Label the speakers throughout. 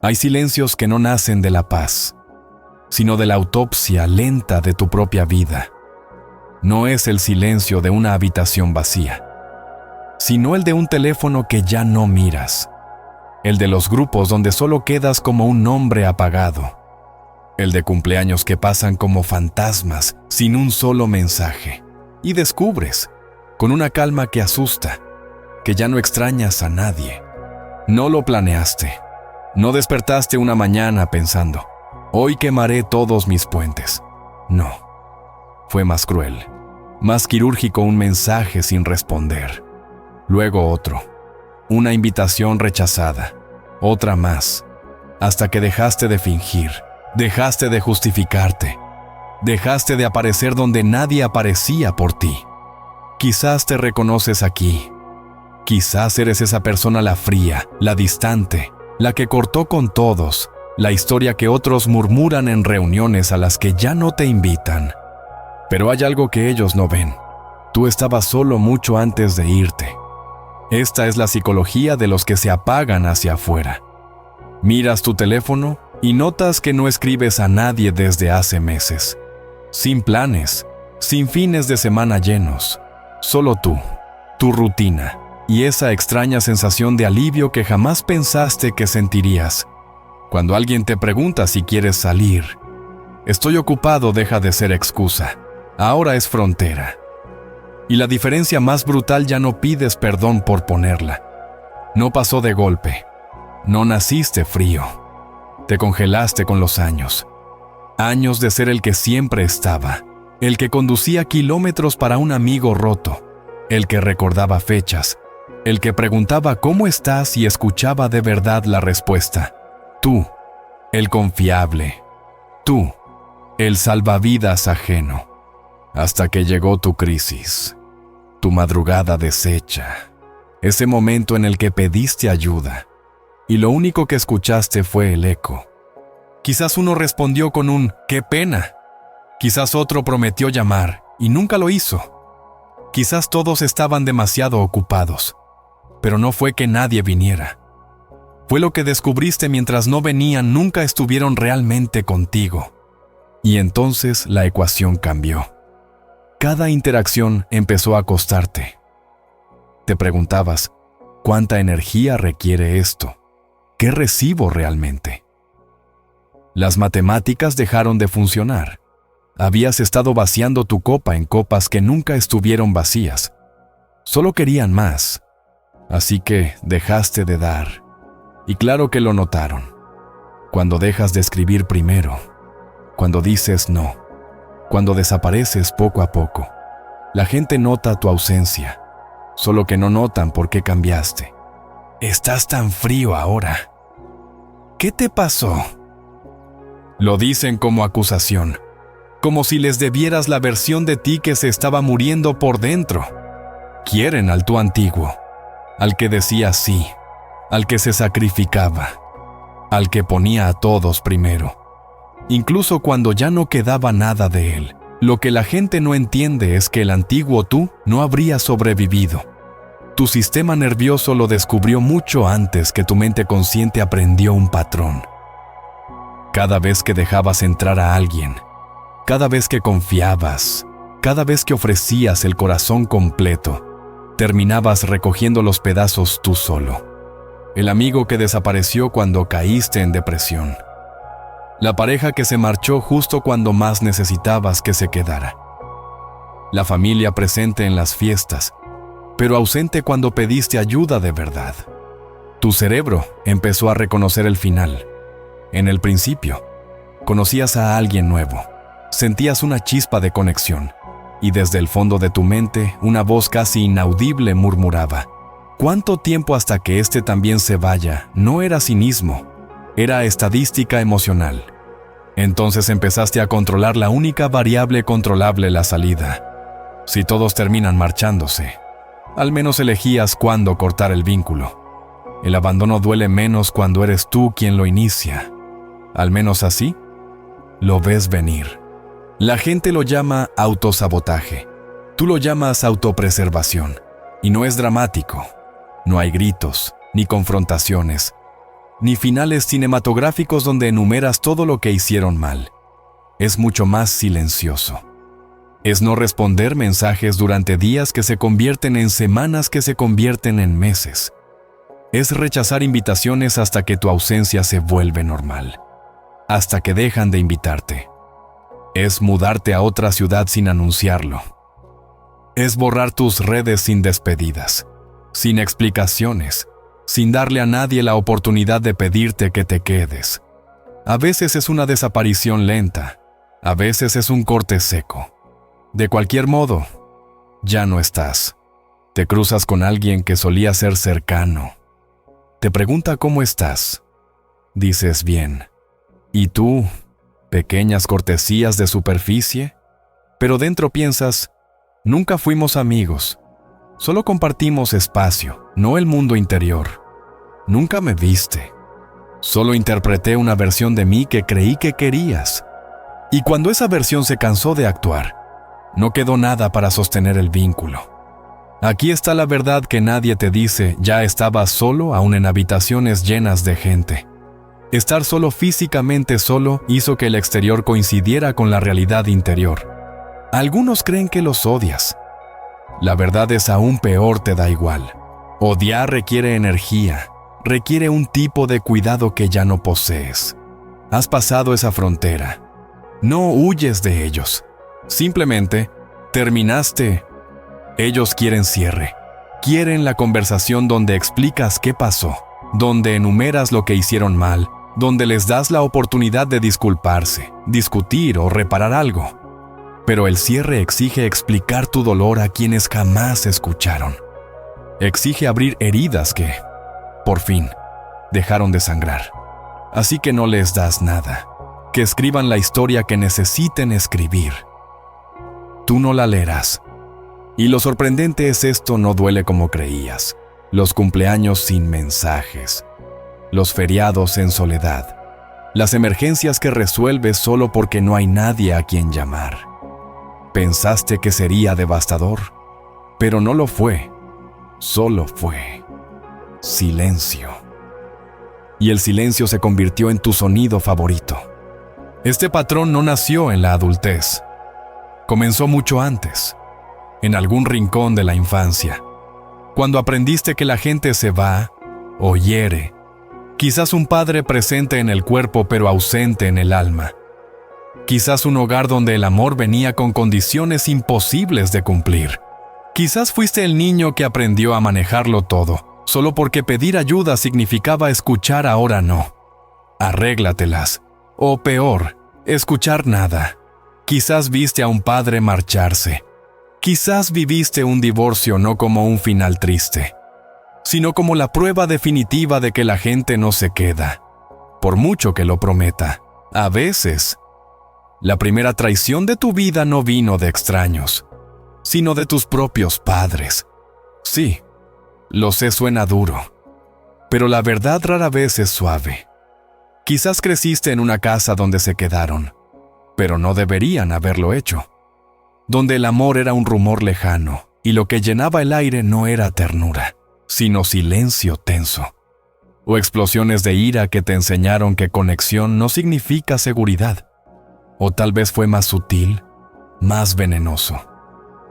Speaker 1: Hay silencios que no nacen de la paz, sino de la autopsia lenta de tu propia vida. No es el silencio de una habitación vacía, sino el de un teléfono que ya no miras, el de los grupos donde solo quedas como un nombre apagado, el de cumpleaños que pasan como fantasmas sin un solo mensaje, y descubres, con una calma que asusta, que ya no extrañas a nadie. No lo planeaste, no despertaste una mañana pensando, hoy quemaré todos mis puentes. No, fue más cruel, más quirúrgico un mensaje sin responder. Luego otro, una invitación rechazada, otra más, hasta que dejaste de fingir, dejaste de justificarte, dejaste de aparecer donde nadie aparecía por ti. Quizás te reconoces aquí, quizás eres esa persona la fría, la distante, la que cortó con todos, la historia que otros murmuran en reuniones a las que ya no te invitan. Pero hay algo que ellos no ven. Tú estabas solo mucho antes de irte. Esta es la psicología de los que se apagan hacia afuera. Miras tu teléfono y notas que no escribes a nadie desde hace meses. Sin planes, sin fines de semana llenos. Solo tú, tu rutina y esa extraña sensación de alivio que jamás pensaste que sentirías. Cuando alguien te pregunta si quieres salir, estoy ocupado deja de ser excusa. Ahora es frontera. Y la diferencia más brutal, ya no pides perdón por ponerla. No pasó de golpe. No naciste frío. Te congelaste con los años. Años de ser el que siempre estaba. El que conducía kilómetros para un amigo roto. El que recordaba fechas. El que preguntaba ¿cómo estás? Y escuchaba de verdad la respuesta. Tú, el confiable. Tú, el salvavidas ajeno. Hasta que llegó tu crisis. Tu madrugada deshecha, ese momento en el que pediste ayuda, y lo único que escuchaste fue el eco. Quizás uno respondió con un «qué pena», quizás otro prometió llamar y nunca lo hizo. Quizás todos estaban demasiado ocupados, pero no fue que nadie viniera. Fue lo que descubriste mientras no venían, nunca estuvieron realmente contigo. Y entonces la ecuación cambió. Cada interacción empezó a costarte. Te preguntabas, ¿cuánta energía requiere esto? ¿Qué recibo realmente? Las matemáticas dejaron de funcionar. Habías estado vaciando tu copa en copas que nunca estuvieron vacías. Solo querían más. Así que dejaste de dar. Y claro que lo notaron. Cuando dejas de escribir primero. Cuando dices no. Cuando desapareces poco a poco, la gente nota tu ausencia, solo que no notan por qué cambiaste. Estás tan frío ahora. ¿Qué te pasó? Lo dicen como acusación, como si les debieras la versión de ti que se estaba muriendo por dentro. Quieren al tú antiguo, al que decía sí, al que se sacrificaba, al que ponía a todos primero. Incluso cuando ya no quedaba nada de él, lo que la gente no entiende es que el antiguo tú no habría sobrevivido. Tu sistema nervioso lo descubrió mucho antes que tu mente consciente aprendió un patrón. Cada vez que dejabas entrar a alguien, cada vez que confiabas, cada vez que ofrecías el corazón completo, terminabas recogiendo los pedazos tú solo. El amigo que desapareció cuando caíste en depresión. La pareja que se marchó justo cuando más necesitabas que se quedara. La familia presente en las fiestas, pero ausente cuando pediste ayuda de verdad. Tu cerebro empezó a reconocer el final. En el principio, conocías a alguien nuevo, sentías una chispa de conexión, y desde el fondo de tu mente una voz casi inaudible murmuraba: ¿cuánto tiempo hasta que este también se vaya? No era cinismo. Era estadística emocional. Entonces empezaste a controlar la única variable controlable, la salida. Si todos terminan marchándose, al menos elegías cuándo cortar el vínculo. El abandono duele menos cuando eres tú quien lo inicia. Al menos así, lo ves venir. La gente lo llama autosabotaje. Tú lo llamas autopreservación. Y no es dramático. No hay gritos, ni confrontaciones. ni finales cinematográficos donde enumeras todo lo que hicieron mal. Es mucho más silencioso. Es no responder mensajes durante días que se convierten en semanas que se convierten en meses. Es rechazar invitaciones hasta que tu ausencia se vuelve normal, hasta que dejan de invitarte. Es mudarte a otra ciudad sin anunciarlo. Es borrar tus redes sin despedidas, sin explicaciones, sin darle a nadie la oportunidad de pedirte que te quedes. A veces es una desaparición lenta, a veces es un corte seco. De cualquier modo, ya no estás. Te cruzas con alguien que solía ser cercano. Te pregunta cómo estás. Dices bien. ¿Y tú? Pequeñas cortesías de superficie. Pero dentro piensas, nunca fuimos amigos. Solo compartimos espacio, no el mundo interior. Nunca me viste. Solo interpreté una versión de mí que creí que querías. Y cuando esa versión se cansó de actuar, no quedó nada para sostener el vínculo. Aquí está la verdad que nadie te dice, ya estabas solo aún en habitaciones llenas de gente. Estar solo físicamente solo hizo que el exterior coincidiera con la realidad interior. Algunos creen que los odias. La verdad es aún peor, te da igual. Odiar requiere energía, requiere un tipo de cuidado que ya no posees. Has pasado esa frontera. No huyes de ellos. Simplemente, terminaste. Ellos quieren cierre. Quieren la conversación donde explicas qué pasó, donde enumeras lo que hicieron mal, donde les das la oportunidad de disculparse, discutir o reparar algo. Pero el cierre exige explicar tu dolor a quienes jamás escucharon. Exige abrir heridas que, por fin, dejaron de sangrar. Así que no les das nada. Que escriban la historia que necesiten escribir. Tú no la leerás. Y lo sorprendente es esto no duele como creías. Los cumpleaños sin mensajes. Los feriados en soledad. Las emergencias que resuelves solo porque no hay nadie a quien llamar. Pensaste que sería devastador, pero no lo fue. Solo fue silencio. Y el silencio se convirtió en tu sonido favorito. Este patrón no nació en la adultez. Comenzó mucho antes, en algún rincón de la infancia, cuando aprendiste que la gente se va o hiere. Quizás un padre presente en el cuerpo pero ausente en el alma. Quizás un hogar donde el amor venía con condiciones imposibles de cumplir. Quizás fuiste el niño que aprendió a manejarlo todo, solo porque pedir ayuda significaba escuchar ahora no. Arréglatelas. O peor, escuchar nada. Quizás viste a un padre marcharse. Quizás viviste un divorcio no como un final triste, sino como la prueba definitiva de que la gente no se queda, por mucho que lo prometa. A veces, la primera traición de tu vida no vino de extraños, sino de tus propios padres. Sí, lo sé, suena duro, pero la verdad rara vez es suave. Quizás creciste en una casa donde se quedaron, pero no deberían haberlo hecho. Donde el amor era un rumor lejano y lo que llenaba el aire no era ternura, sino silencio tenso. O explosiones de ira que te enseñaron que conexión no significa seguridad. O tal vez fue más sutil, más venenoso.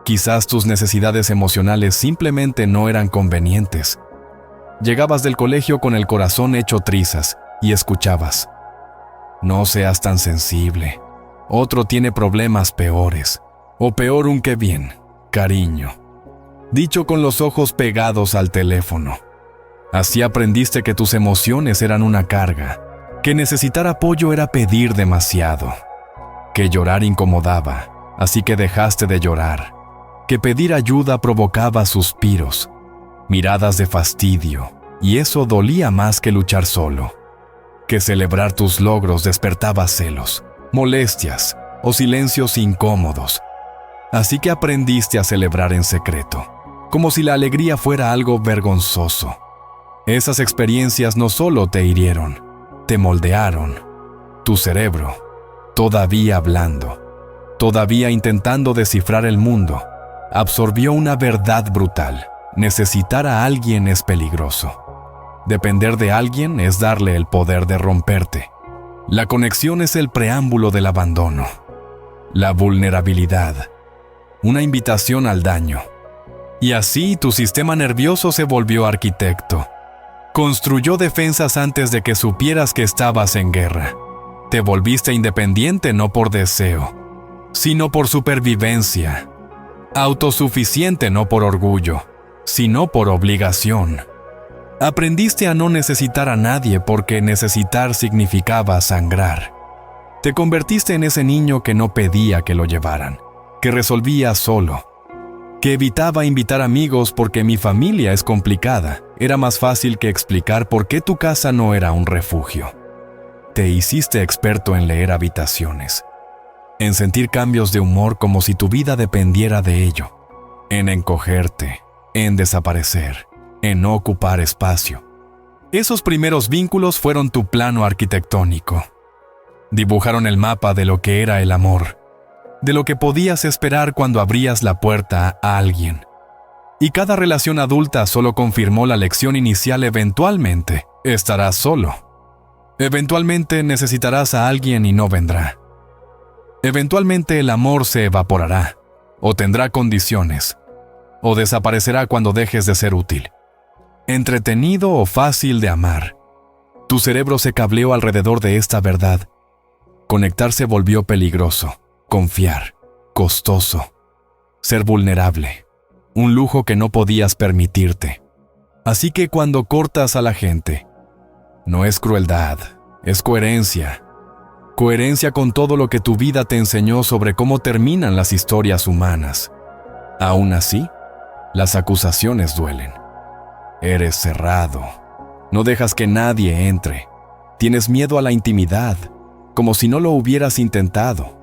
Speaker 1: Quizás tus necesidades emocionales simplemente no eran convenientes. Llegabas del colegio con el corazón hecho trizas y escuchabas. No seas tan sensible. Otro tiene problemas peores. O peor un que bien, cariño. Dicho con los ojos pegados al teléfono. Así aprendiste que tus emociones eran una carga, que necesitar apoyo era pedir demasiado, que llorar incomodaba, así que dejaste de llorar, que pedir ayuda provocaba suspiros, miradas de fastidio, y eso dolía más que luchar solo, que celebrar tus logros despertaba celos, molestias o silencios incómodos. Así que aprendiste a celebrar en secreto, como si la alegría fuera algo vergonzoso. Esas experiencias no solo te hirieron, te moldearon. Tu cerebro, todavía hablando, todavía intentando descifrar el mundo, absorbió una verdad brutal. Necesitar a alguien es peligroso. Depender de alguien es darle el poder de romperte. La conexión es el preámbulo del abandono. La vulnerabilidad, una invitación al daño. Y así tu sistema nervioso se volvió arquitecto. Construyó defensas antes de que supieras que estabas en guerra. Te volviste independiente no por deseo, sino por supervivencia. Autosuficiente no por orgullo, sino por obligación. Aprendiste a no necesitar a nadie porque necesitar significaba sangrar. Te convertiste en ese niño que no pedía que lo llevaran, que resolvía solo, que evitaba invitar amigos porque mi familia es complicada. Era más fácil que explicar por qué tu casa no era un refugio. Te hiciste experto en leer habitaciones, en sentir cambios de humor como si tu vida dependiera de ello, en encogerte, en desaparecer, en no ocupar espacio. Esos primeros vínculos fueron tu plano arquitectónico. Dibujaron el mapa de lo que era el amor, de lo que podías esperar cuando abrías la puerta a alguien. Y cada relación adulta solo confirmó la lección inicial: eventualmente estarás solo. Eventualmente necesitarás a alguien y no vendrá. Eventualmente el amor se evaporará, o tendrá condiciones, o desaparecerá cuando dejes de ser útil, entretenido o fácil de amar. Tu cerebro se cableó alrededor de esta verdad. Conectar se volvió peligroso, confiar, costoso, ser vulnerable, un lujo que no podías permitirte. Así que cuando cortas a la gente, no es crueldad, es coherencia. Coherencia con todo lo que tu vida te enseñó sobre cómo terminan las historias humanas. Aún así, las acusaciones duelen. Eres cerrado. No dejas que nadie entre. Tienes miedo a la intimidad, como si no lo hubieras intentado.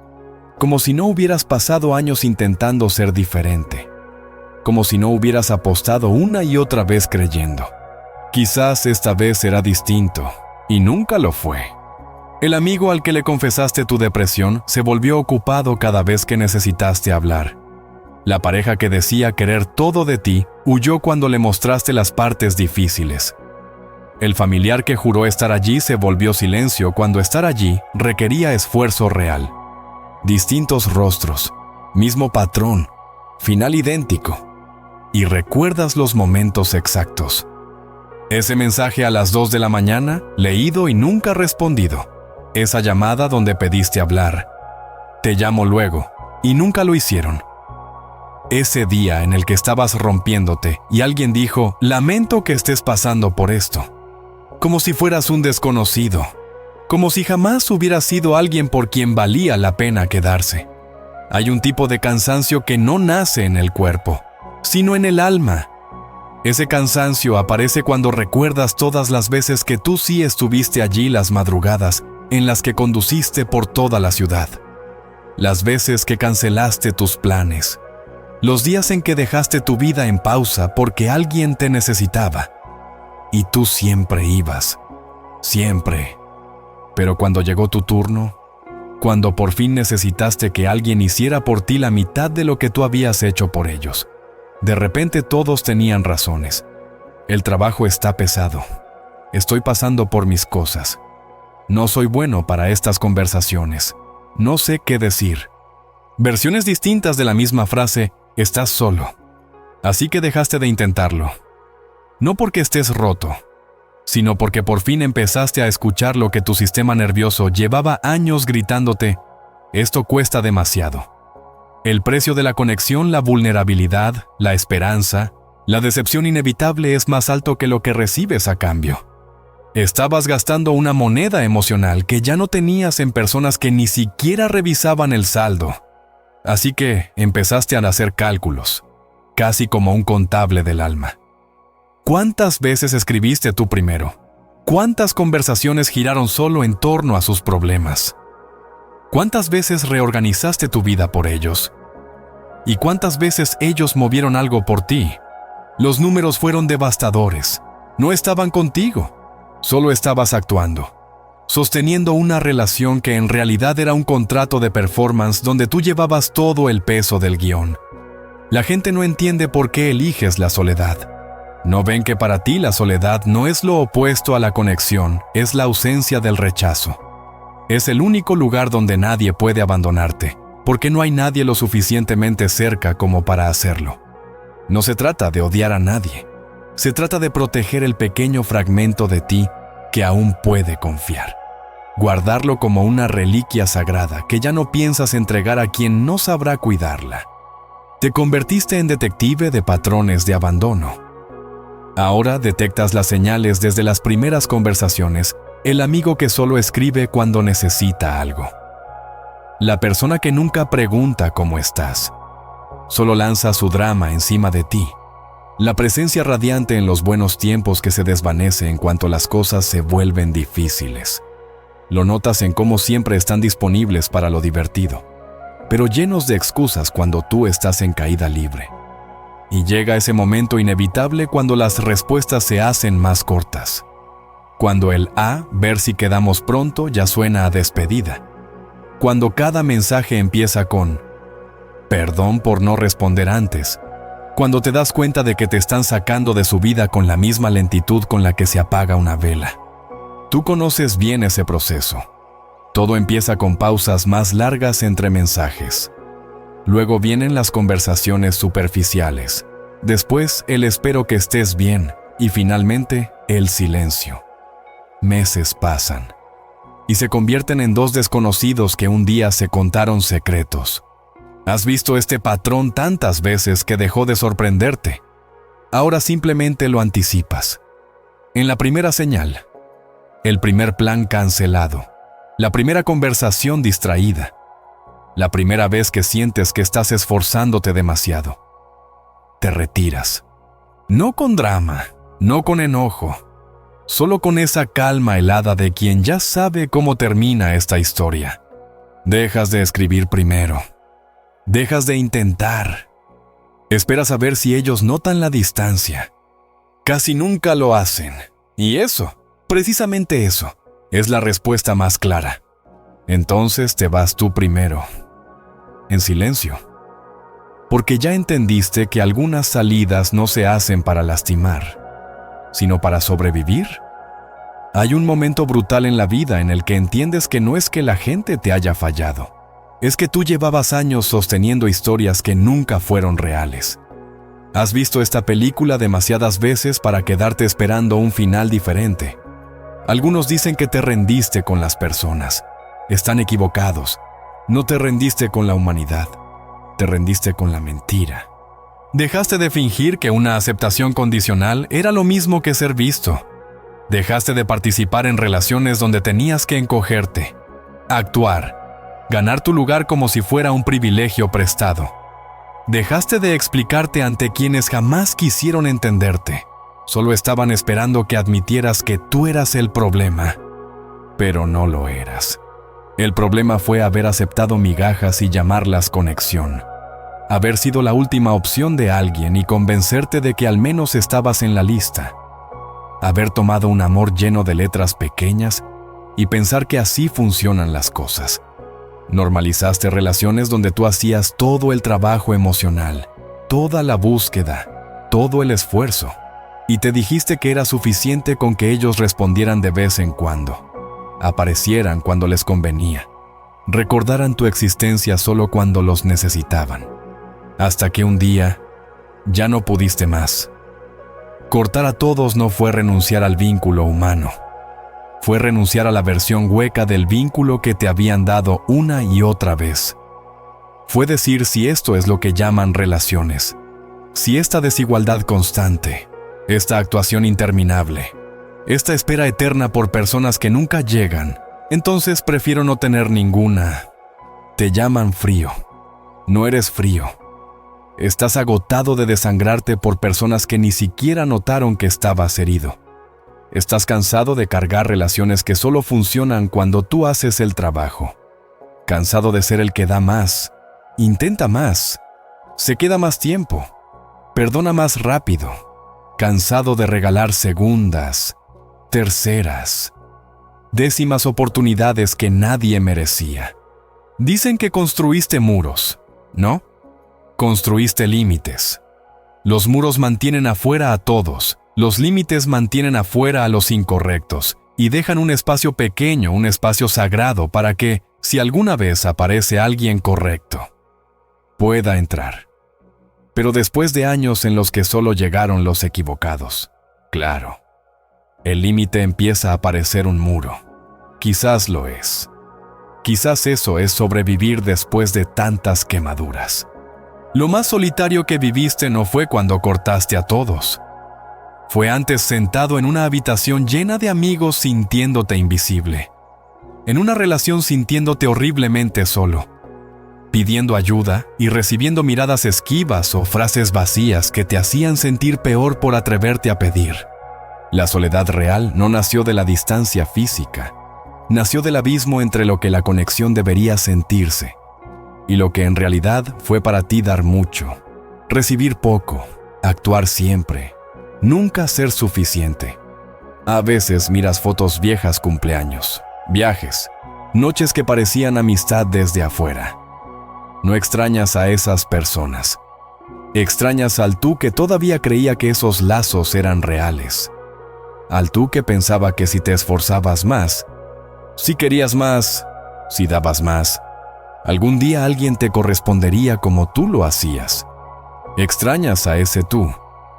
Speaker 1: Como si no hubieras pasado años intentando ser diferente. Como si no hubieras apostado una y otra vez creyendo. Quizás esta vez será distinto, y nunca lo fue. El amigo al que le confesaste tu depresión se volvió ocupado cada vez que necesitaste hablar. La pareja que decía querer todo de ti huyó cuando le mostraste las partes difíciles. El familiar que juró estar allí se volvió silencio cuando estar allí requería esfuerzo real. Distintos rostros, mismo patrón, final idéntico. Y recuerdas los momentos exactos. Ese mensaje a las 2 de la mañana, leído y nunca respondido. Esa llamada donde pediste hablar. Te llamo luego, y nunca lo hicieron. Ese día en el que estabas rompiéndote y alguien dijo: lamento que estés pasando por esto. Como si fueras un desconocido. Como si jamás hubieras sido alguien por quien valía la pena quedarse. Hay un tipo de cansancio que no nace en el cuerpo, sino en el alma. Ese cansancio aparece cuando recuerdas todas las veces que tú sí estuviste allí, las madrugadas en las que conduciste por toda la ciudad. Las veces que cancelaste tus planes. Los días en que dejaste tu vida en pausa porque alguien te necesitaba. Y tú siempre ibas. Siempre. Pero cuando llegó tu turno, cuando por fin necesitaste que alguien hiciera por ti la mitad de lo que tú habías hecho por ellos, de repente todos tenían razones. El trabajo está pesado. Estoy pasando por mis cosas. No soy bueno para estas conversaciones. No sé qué decir. Versiones distintas de la misma frase: estás solo. Así que dejaste de intentarlo. No porque estés roto, sino porque por fin empezaste a escuchar lo que tu sistema nervioso llevaba años gritándote: esto cuesta demasiado. El precio de la conexión, la vulnerabilidad, la esperanza, la decepción inevitable es más alto que lo que recibes a cambio. Estabas gastando una moneda emocional que ya no tenías en personas que ni siquiera revisaban el saldo. Así que empezaste a hacer cálculos, casi como un contable del alma. ¿Cuántas veces escribiste tú primero? ¿Cuántas conversaciones giraron solo en torno a sus problemas? ¿Cuántas veces reorganizaste tu vida por ellos? ¿Y cuántas veces ellos movieron algo por ti? Los números fueron devastadores. No estaban contigo. Solo estabas actuando, sosteniendo una relación que en realidad era un contrato de performance donde tú llevabas todo el peso del guión. La gente no entiende por qué eliges la soledad. No ven que para ti la soledad no es lo opuesto a la conexión, es la ausencia del rechazo. Es el único lugar donde nadie puede abandonarte, porque no hay nadie lo suficientemente cerca como para hacerlo. No se trata de odiar a nadie, se trata de proteger el pequeño fragmento de ti que aún puede confiar. Guardarlo como una reliquia sagrada que ya no piensas entregar a quien no sabrá cuidarla. Te convertiste en detective de patrones de abandono. Ahora detectas las señales desde las primeras conversaciones, el amigo que solo escribe cuando necesita algo. La persona que nunca pregunta cómo estás. Solo lanza su drama encima de ti. La presencia radiante en los buenos tiempos que se desvanece en cuanto las cosas se vuelven difíciles. Lo notas en cómo siempre están disponibles para lo divertido, pero llenos de excusas cuando tú estás en caída libre. Y llega ese momento inevitable cuando las respuestas se hacen más cortas. Cuando el ver si quedamos pronto ya suena a despedida. Cuando cada mensaje empieza con perdón por no responder antes. Cuando te das cuenta de que te están sacando de su vida con la misma lentitud con la que se apaga una vela. Tú conoces bien ese proceso. Todo empieza con pausas más largas entre mensajes. Luego vienen las conversaciones superficiales. Después, el espero que estés bien. Y finalmente, el silencio. Meses pasan. Y se convierten en dos desconocidos que un día se contaron secretos. Has visto este patrón tantas veces que dejó de sorprenderte. Ahora simplemente lo anticipas. En la primera señal, el primer plan cancelado, la primera conversación distraída, la primera vez que sientes que estás esforzándote demasiado. Te retiras. No con drama, no con enojo, solo con esa calma helada de quien ya sabe cómo termina esta historia. Dejas de escribir primero. Dejas de intentar. Esperas a ver si ellos notan la distancia. Casi nunca lo hacen. Y eso, precisamente eso, es la respuesta más clara. Entonces te vas tú primero. En silencio. Porque ya entendiste que algunas salidas no se hacen para lastimar, sino para sobrevivir. Hay un momento brutal en la vida en el que entiendes que no es que la gente te haya fallado. Es que tú llevabas años sosteniendo historias que nunca fueron reales. Has visto esta película demasiadas veces para quedarte esperando un final diferente. Algunos dicen que te rendiste con las personas. Están equivocados. No te rendiste con la humanidad. Te rendiste con la mentira. Dejaste de fingir que una aceptación condicional era lo mismo que ser visto. Dejaste de participar en relaciones donde tenías que encogerte, actuar, ganar tu lugar como si fuera un privilegio prestado. Dejaste de explicarte ante quienes jamás quisieron entenderte. Solo estaban esperando que admitieras que tú eras el problema. Pero no lo eras. El problema fue haber aceptado migajas y llamarlas conexión. Haber sido la última opción de alguien y convencerte de que al menos estabas en la lista. Haber tomado un amor lleno de letras pequeñas y pensar que así funcionan las cosas. Normalizaste relaciones donde tú hacías todo el trabajo emocional, toda la búsqueda, todo el esfuerzo, y te dijiste que era suficiente con que ellos respondieran de vez en cuando. Aparecieran cuando les convenía, recordaran tu existencia solo cuando los necesitaban, hasta que un día ya no pudiste más. Cortar a todos no fue renunciar al vínculo humano, fue renunciar a la versión hueca del vínculo que te habían dado una y otra vez. Fue decir si esto es lo que llaman relaciones, si esta desigualdad constante, esta actuación interminable, esta espera eterna por personas que nunca llegan, entonces prefiero no tener ninguna. Te llaman frío. No eres frío. Estás agotado de desangrarte por personas que ni siquiera notaron que estabas herido. Estás cansado de cargar relaciones que solo funcionan cuando tú haces el trabajo. Cansado de ser el que da más, intenta más, se queda más tiempo, perdona más rápido. Cansado de regalar segundas, terceras, décimas oportunidades que nadie merecía. Dicen que construiste muros, ¿no? Construiste límites. Los muros mantienen afuera a todos, Los límites mantienen afuera a los incorrectos y dejan un espacio pequeño, un espacio sagrado para que, si alguna vez aparece alguien correcto, pueda entrar. Pero después de años en los que solo llegaron los equivocados, claro, el límite empieza a parecer un muro. Quizás lo es. Quizás eso es sobrevivir después de tantas quemaduras. Lo más solitario que viviste no fue cuando cortaste a todos. Fue antes sentado en una habitación llena de amigos sintiéndote invisible. En una relación sintiéndote horriblemente solo. Pidiendo ayuda y recibiendo miradas esquivas o frases vacías que te hacían sentir peor por atreverte a pedir. La soledad real no nació de la distancia física. Nació del abismo entre lo que la conexión debería sentirse y lo que en realidad fue para ti dar mucho, recibir poco, actuar siempre, nunca ser suficiente. A veces miras fotos viejas, cumpleaños, viajes, noches que parecían amistad desde afuera. No extrañas a esas personas. Extrañas al tú que todavía creía que esos lazos eran reales. Al tú que pensaba que si te esforzabas más, si querías más, si dabas más, algún día alguien te correspondería como tú lo hacías. Extrañas a ese tú,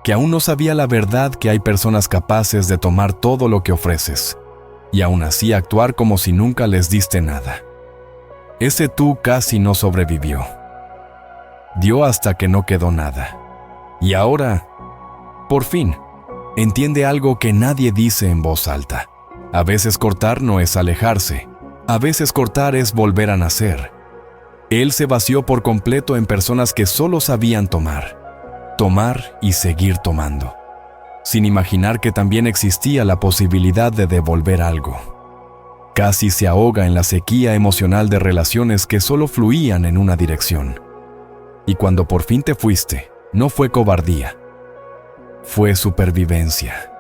Speaker 1: que aún no sabía la verdad que hay personas capaces de tomar todo lo que ofreces, y aún así actuar como si nunca les diste nada. Ese tú casi no sobrevivió. Dio hasta que no quedó nada. Y ahora, por fin, entiende algo que nadie dice en voz alta. A veces cortar no es alejarse. A veces cortar es volver a nacer. Él se vació por completo en personas que solo sabían tomar. Tomar y seguir tomando. Sin imaginar que también existía la posibilidad de devolver algo. Casi se ahoga en la sequía emocional de relaciones que solo fluían en una dirección. Y cuando por fin te fuiste, no fue cobardía. Fue supervivencia.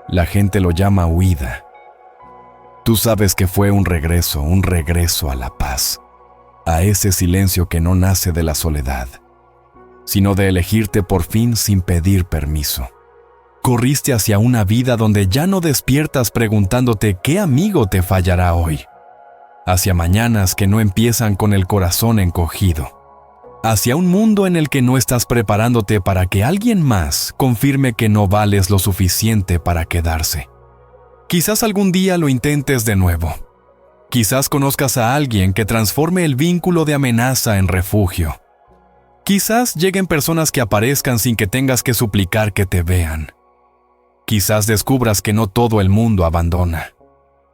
Speaker 1: La gente lo llama huida. Tú sabes que fue un regreso a la paz, a ese silencio que no nace de la soledad, sino de elegirte por fin sin pedir permiso. Corriste hacia una vida donde ya no despiertas preguntándote qué amigo te fallará hoy, hacia mañanas que no empiezan con el corazón encogido, hacia un mundo en el que no estás preparándote para que alguien más confirme que no vales lo suficiente para quedarse. Quizás algún día lo intentes de nuevo. Quizás conozcas a alguien que transforme el vínculo de amenaza en refugio. Quizás lleguen personas que aparezcan sin que tengas que suplicar que te vean. Quizás descubras que no todo el mundo abandona.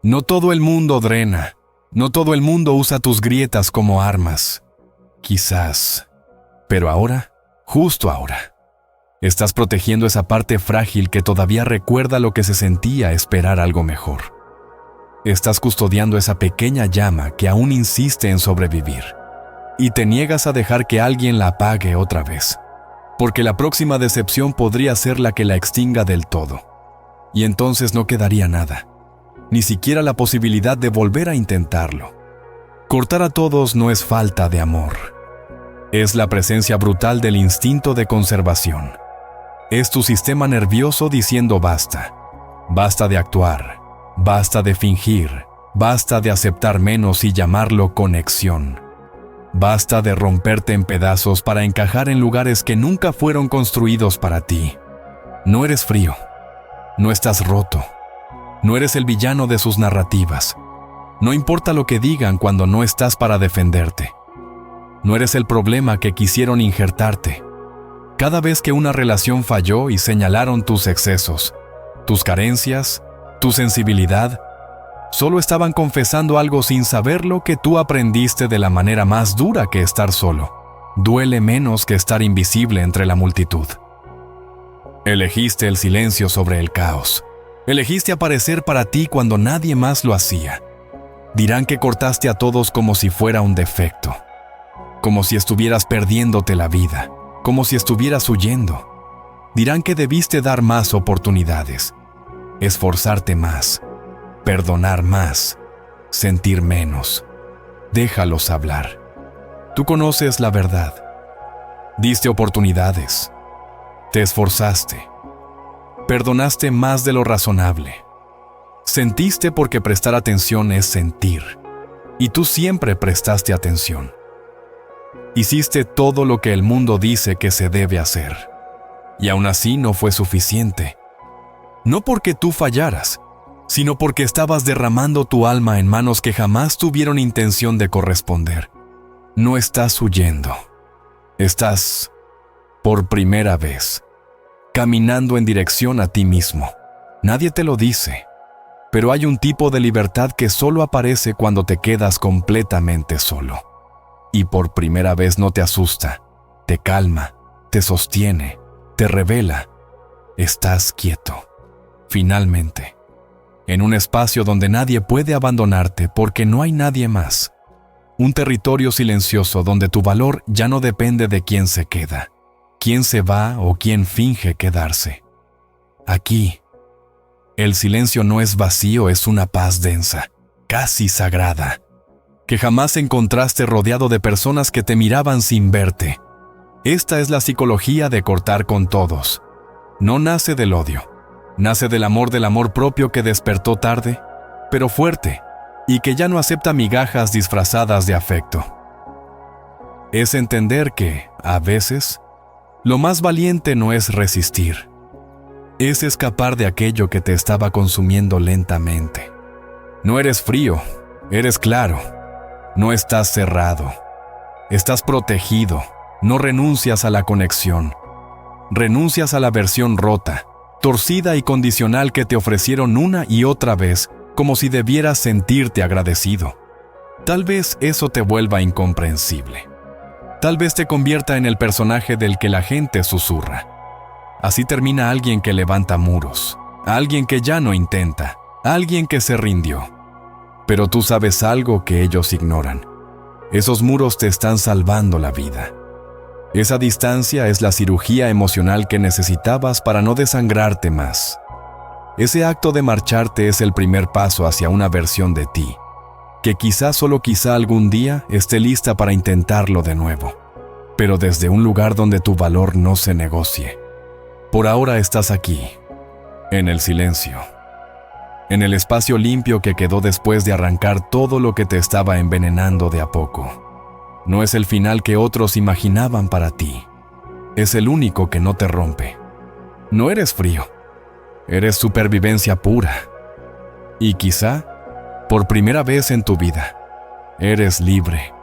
Speaker 1: No todo el mundo drena. No todo el mundo usa tus grietas como armas. Quizás. Pero ahora, justo ahora, estás protegiendo esa parte frágil que todavía recuerda lo que se sentía esperar algo mejor. Estás custodiando esa pequeña llama que aún insiste en sobrevivir. Y te niegas a dejar que alguien la apague otra vez. Porque la próxima decepción podría ser la que la extinga del todo. Y entonces no quedaría nada. Ni siquiera la posibilidad de volver a intentarlo. Cortar a todos no es falta de amor. Es la presencia brutal del instinto de conservación. Es tu sistema nervioso diciendo basta. Basta de actuar. Basta de fingir. Basta de aceptar menos y llamarlo conexión. Basta de romperte en pedazos para encajar en lugares que nunca fueron construidos para ti. No eres frío. No estás roto. No eres el villano de sus narrativas. No importa lo que digan cuando no estás para defenderte. No eres el problema que quisieron injertarte. Cada vez que una relación falló y señalaron tus excesos, tus carencias, tu sensibilidad, solo estaban confesando algo sin saberlo que tú aprendiste de la manera más dura que estar solo. Duele menos que estar invisible entre la multitud. Elegiste el silencio sobre el caos. Elegiste aparecer para ti cuando nadie más lo hacía. Dirán que cortaste a todos como si fuera un defecto. Como si estuvieras perdiéndote la vida. Como si estuvieras huyendo. Dirán que debiste dar más oportunidades. Esforzarte más. Perdonar más. Sentir menos. Déjalos hablar. Tú conoces la verdad. Diste oportunidades. Te esforzaste. Perdonaste más de lo razonable. Sentiste porque prestar atención es sentir. Y tú siempre prestaste atención. Hiciste todo lo que el mundo dice que se debe hacer. Y aún así no fue suficiente. No porque tú fallaras, sino porque estabas derramando tu alma en manos que jamás tuvieron intención de corresponder. No estás huyendo. Estás, por primera vez, caminando en dirección a ti mismo. Nadie te lo dice, pero hay un tipo de libertad que solo aparece cuando te quedas completamente solo. Y por primera vez no te asusta, te calma, te sostiene, te revela. Estás quieto, finalmente, en un espacio donde nadie puede abandonarte porque no hay nadie más. Un territorio silencioso donde tu valor ya no depende de quién se queda, quién se va o quién finge quedarse. Aquí, el silencio no es vacío, es una paz densa, casi sagrada, que jamás encontraste rodeado de personas que te miraban sin verte. Esta es la psicología de cortar con todos. No nace del odio, nace del amor propio que despertó tarde, pero fuerte, y que ya no acepta migajas disfrazadas de afecto. Es entender que, a veces, lo más valiente no es resistir, es escapar de aquello que te estaba consumiendo lentamente. No eres frío, eres claro. No estás cerrado, estás protegido, no renuncias a la conexión. Renuncias a la versión rota, torcida y condicional que te ofrecieron una y otra vez, como si debieras sentirte agradecido. Tal vez eso te vuelva incomprensible. Tal vez te convierta en el personaje del que la gente susurra. Así termina alguien que levanta muros, alguien que ya no intenta, alguien que se rindió. Pero tú sabes algo que ellos ignoran. Esos muros te están salvando la vida. Esa distancia es la cirugía emocional que necesitabas para no desangrarte más. Ese acto de marcharte es el primer paso hacia una versión de ti, que quizá, solo quizá algún día esté lista para intentarlo de nuevo, pero desde un lugar donde tu valor no se negocie. Por ahora estás aquí, en el silencio. En el espacio limpio que quedó después de arrancar todo lo que te estaba envenenando de a poco. No es el final que otros imaginaban para ti. Es el único que no te rompe. No eres frío. Eres supervivencia pura. Y quizá, por primera vez en tu vida, eres libre.